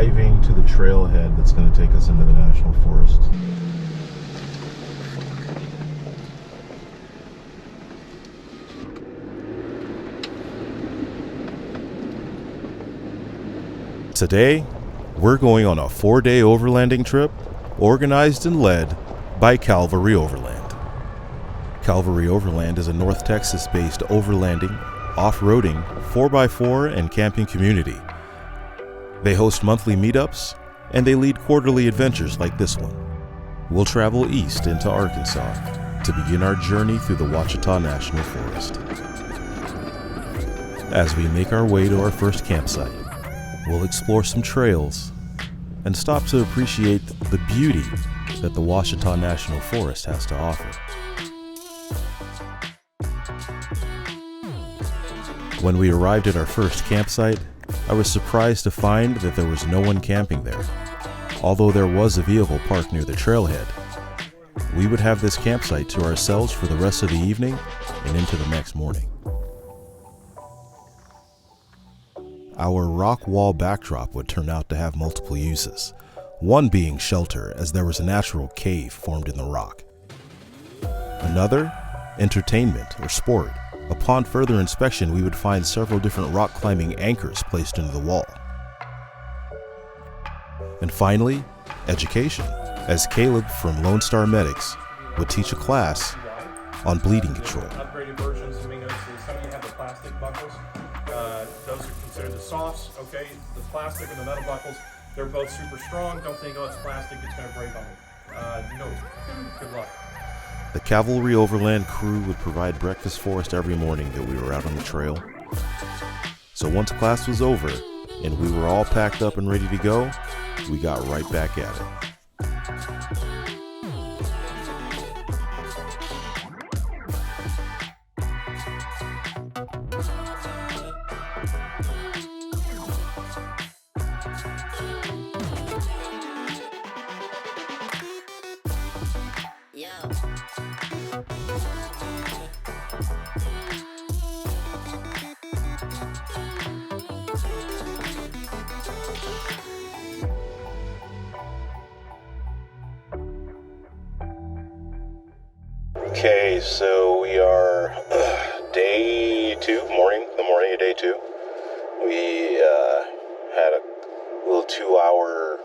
driving to the trailhead that's going to take us into the National Forest. Today, we're going on a 4-day overlanding trip organized and led by Calvary Overland. Calvary Overland is a North Texas-based overlanding, off-roading, 4x4, and camping community. They host monthly meetups, and they lead quarterly adventures like this one. We'll travel east into Arkansas to begin our journey through the Ouchitas National Forest. As we make our way to our first campsite, we'll explore some trails and stop to appreciate the beauty that the Ouchitas National Forest has to offer. When we arrived at our first campsite, I was surprised to find that there was no one camping there. Although there was a vehicle parked near the trailhead, we would have this campsite to ourselves for the rest of the evening and into the next morning. Our rock wall backdrop would turn out to have multiple uses, one being shelter as there was a natural cave formed in the rock. Another, entertainment or sport. Upon further inspection, we would find several different rock climbing anchors placed into the wall. And finally, education, as Caleb from Lone Star Medics would teach a class on bleeding control. Upgraded versions, some of you have the plastic buckles. Those are considered the softs, okay? The plastic and the metal buckles, they're both super strong. Don't think, oh, it's plastic, it's gonna break on me. No, good luck. The Calvary Overland crew would provide breakfast for us every morning that we were out on the trail. So once class was over and we were all packed up and ready to go, we got right back at it. Okay, so we are day 2, the morning of day 2. We had a little 2-hour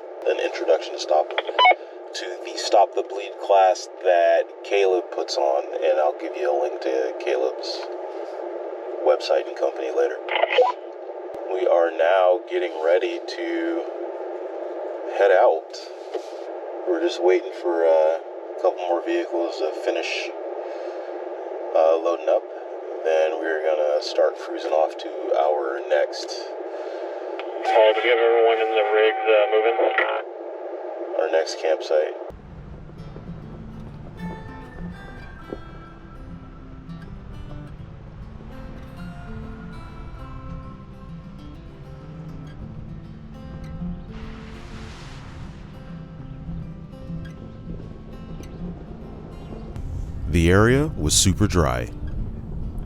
introduction to the Stop the Bleed class that Caleb puts on, and I'll give you a link to Caleb's website and company later. We are now getting ready to head out. We're just waiting for a couple more vehicles to finish loading up. Then we're gonna start cruising off to our next. Paul, do we have everyone in the rigs moving? Our next campsite. The area was super dry,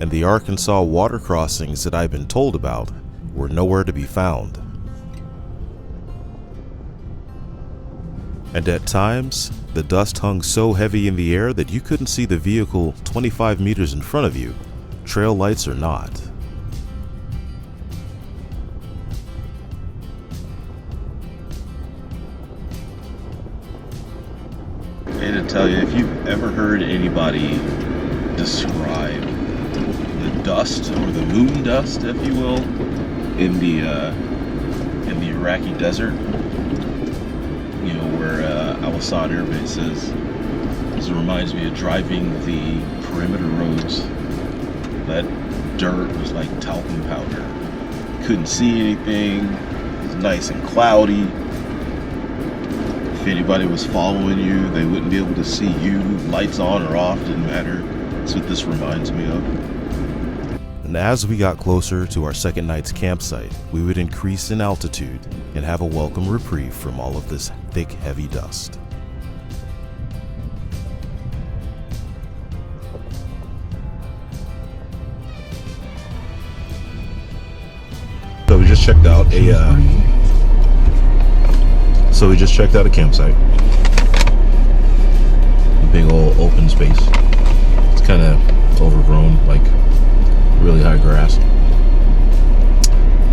and the Arkansas water crossings that I've been told about were nowhere to be found. And at times, the dust hung so heavy in the air that you couldn't see the vehicle 25 meters in front of you, trail lights or not. And to tell you, if you've ever heard anybody describe the dust, or the moon dust, if you will, in the Iraqi desert, you know, where Al-Assad Air Base is, it reminds me of driving the perimeter roads. That dirt was like talcum powder. Couldn't see anything. It was nice and cloudy. If anybody was following you, they wouldn't be able to see you. Lights on or off, didn't matter. That's what this reminds me of. And as we got closer to our second night's campsite, we would increase in altitude and have a welcome reprieve from all of this thick, heavy dust. So we just checked out a So we just checked out a campsite. A big old open space. It's kind of overgrown, like really high grass.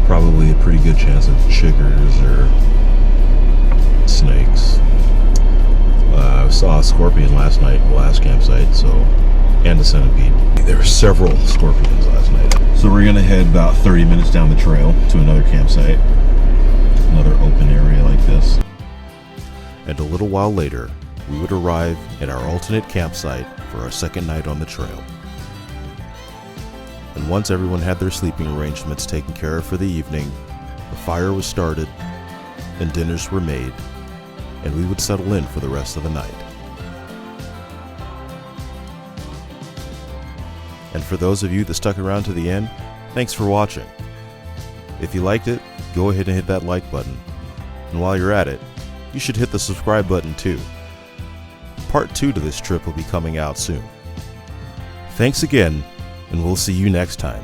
Probably a pretty good chance of chiggers or snakes. I saw a scorpion last night in the last campsite, so, and a centipede. There were several scorpions last night. So we're gonna head about 30 minutes down the trail to another campsite, another open area like this. And a little while later, we would arrive at our alternate campsite for our second night on the trail. And once everyone had their sleeping arrangements taken care of for the evening, the fire was started and dinners were made, and we would settle in for the rest of the night. And for those of you that stuck around to the end, thanks for watching. If you liked it, go ahead and hit that like button. And while you're at it, you should hit the subscribe button too. Part 2 to this trip will be coming out soon. Thanks again, and we'll see you next time.